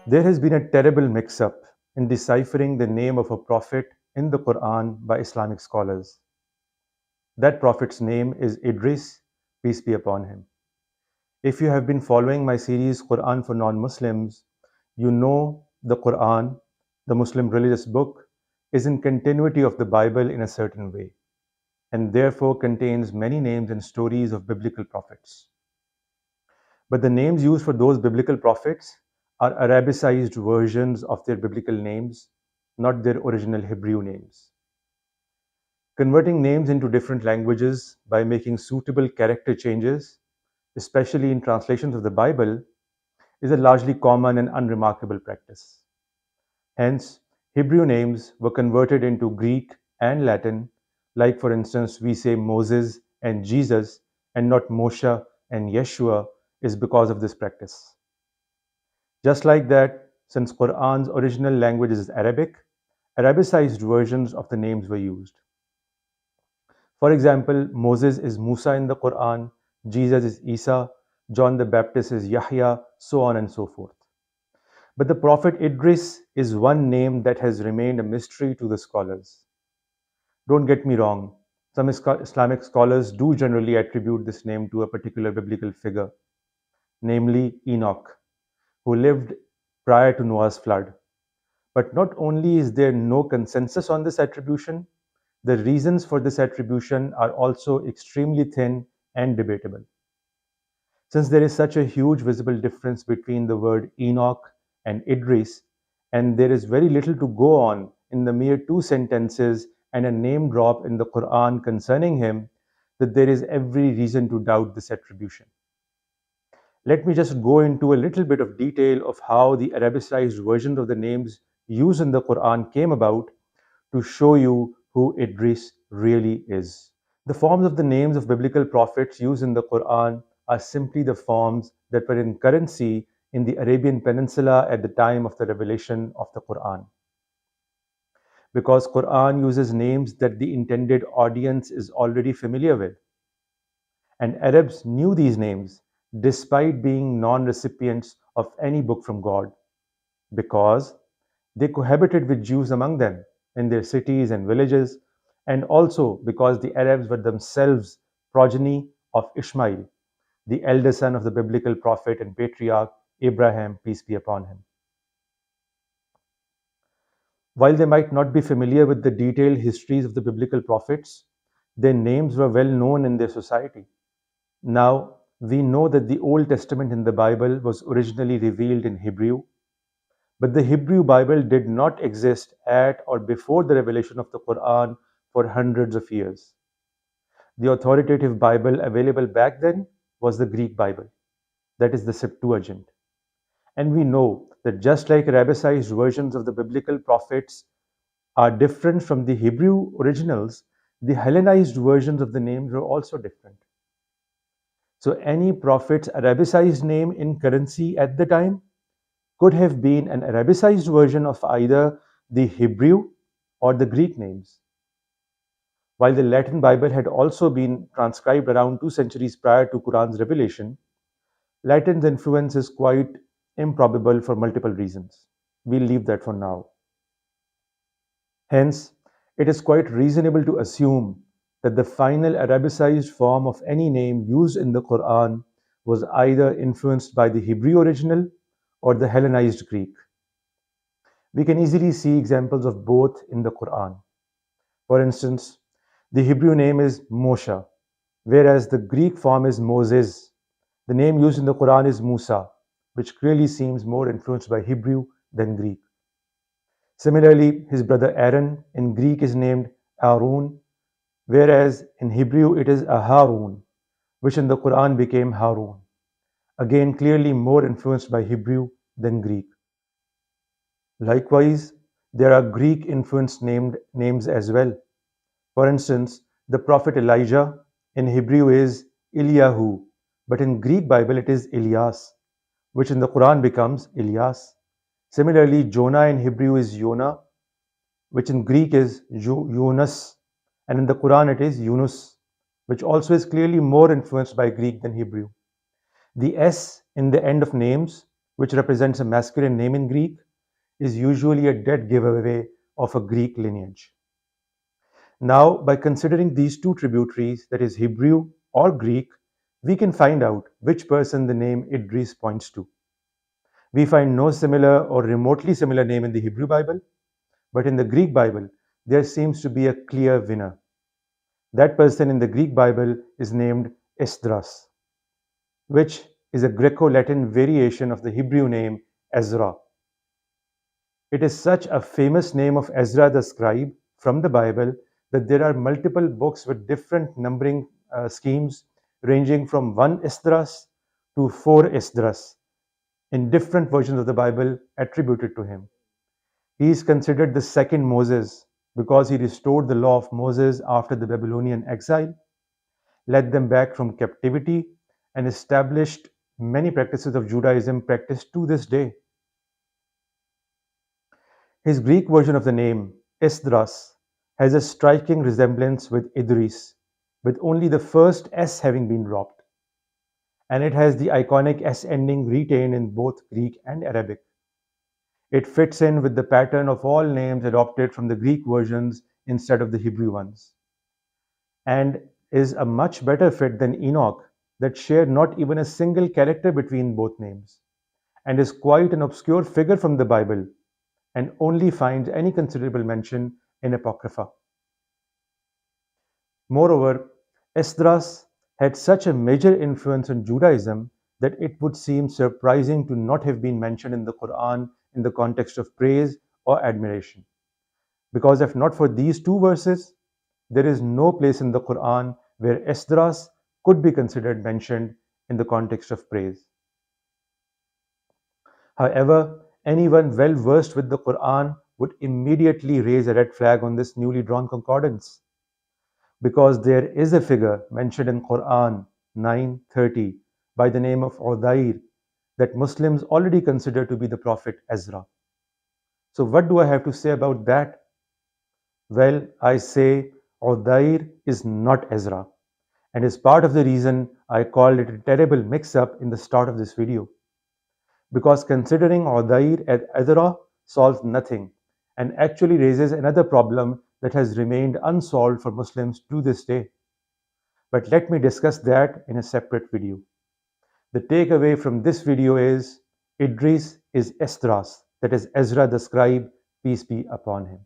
There has been a terrible mix-up in deciphering the name of a prophet in the Quran by Islamic scholars. That prophet's name is Idris, peace be upon him. If you have been following my series Quran for non-Muslims, you know the Quran, the Muslim religious book, is in continuity of the Bible in a certain way, and therefore contains many names and stories of biblical prophets. But the names used for those biblical prophets are Arabicized versions of their biblical names, not their original Hebrew names. Converting names into different languages by making suitable character changes, especially in translations of the Bible, is a largely common and unremarkable practice. Hence, Hebrew names were converted into Greek and Latin, like for instance, we say Moses and Jesus and not Moshe and Yeshua, is because of this practice. Just like that, since Quran's original language is Arabic, Arabicized versions of the names were used. For example, Moses is Musa in the Quran, Jesus is Isa, John the Baptist is Yahya, so on and so forth. But the Prophet Idris is one name that has remained a mystery to the scholars. Don't get me wrong, some Islamic scholars do generally attribute this name to a particular biblical figure, namely Enoch, who lived prior to Noah's flood. But not only is there no consensus on this attribution, the reasons for this attribution are also extremely thin and debatable. Since there is such a huge visible difference between the word Enoch and Idris, and there is very little to go on in the mere two sentences and a name drop in the Quran concerning him, that there is every reason to doubt this attribution. Let me just go into a little bit of detail of how the Arabicized version of the names used in the Quran came about to show you who Idris really is. The forms of the names of biblical prophets used in the Quran are simply the forms that were in currency in the Arabian Peninsula at the time of the revelation of the Quran. Because Quran uses names that the intended audience is already familiar with. And Arabs knew these names despite being non-recipients of any book from God, because they cohabited with Jews among them in their cities and villages, and also because the Arabs were themselves progeny of Ishmael, the elder son of the biblical prophet and patriarch Abraham, peace be upon him. While they might not be familiar with the detailed histories of the biblical prophets, their names were well known in their society. Now, we know that the Old Testament in the Bible was originally revealed in Hebrew, but the Hebrew Bible did not exist at or before the revelation of the Quran for hundreds of years. The authoritative Bible available back then was the Greek Bible, that is the Septuagint. And we know that just like Arabicized versions of the biblical prophets are different from the Hebrew originals, the Hellenized versions of the names were also different. So any prophet's Arabicized name in currency at the time could have been an Arabicized version of either the Hebrew or the Greek names. While the Latin Bible had also been transcribed around 2 centuries prior to Quran's revelation, Latin's influence is quite improbable for multiple reasons. We'll leave that for now. Hence, it is quite reasonable to assume that the final Arabicized form of any name used in the Quran was either influenced by the Hebrew original or the Hellenized Greek. We can easily see examples of both in the Quran. For instance, the Hebrew name is Moshe, whereas the Greek form is Moses. The name used in the Quran is Musa, which clearly seems more influenced by Hebrew than Greek. Similarly, his brother Aaron in Greek is named Aaron, whereas in Hebrew it is Aharun, which in the Quran became Harun. Again, clearly more influenced by Hebrew than Greek. Likewise, there are Greek-influenced names as well. For instance, the prophet Elijah in Hebrew is Eliyahu, but in Greek Bible it is Elias, which in the Quran becomes Elias. Similarly, Jonah in Hebrew is Yonah, which in Greek is Yunus, and in the Quran it is Yunus, which also is clearly more influenced by Greek than Hebrew. The S in the end of names which represents a masculine name in Greek, is usually a dead giveaway of a Greek lineage. Now, by considering these two tributaries, that is Hebrew or Greek, we can find out which person the name Idris points to. We find no similar or remotely similar name in the Hebrew Bible, but in the Greek Bible, there seems to be a clear winner. That person in the Greek Bible is named Esdras, which is a Greco Latin variation of the Hebrew name Ezra. It is such a famous name of Ezra the scribe from the Bible that there are multiple books with different numbering schemes ranging from 1 Esdras to 4 Esdras in different versions of the Bible attributed to him. He is considered the second Moses because he restored the law of Moses after the Babylonian exile, led them back from captivity, and established many practices of Judaism practiced to this day. His Greek version of the name, Esdras, has a striking resemblance with Idris, with only the first S having been dropped. And it has the iconic S ending retained in both Greek and Arabic. It fits in with the pattern of all names adopted from the Greek versions instead of the Hebrew ones, and is a much better fit than Enoch, that shared not even a single character between both names, and is quite an obscure figure from the Bible, and only finds any considerable mention in Apocrypha. Moreover, Esdras had such a major influence on Judaism that it would seem surprising to not have been mentioned in the Quran in the context of praise or admiration. Because if not for these two verses, there is no place in the Quran where Esdras could be considered mentioned in the context of praise. However, anyone well versed with the Quran would immediately raise a red flag on this newly drawn concordance, because there is a figure mentioned in Quran 9:30 by the name of Udair that Muslims already consider to be the prophet Ezra. So what do I have to say about that? Well, I say Udair is not Ezra, and is part of the reason I called it a terrible mix-up in the start of this video. Because considering Udair as Ezra solves nothing and actually raises another problem that has remained unsolved for Muslims to this day. But let me discuss that in a separate video. The takeaway from this video is Idris is Esdras, that is Ezra the scribe, peace be upon him.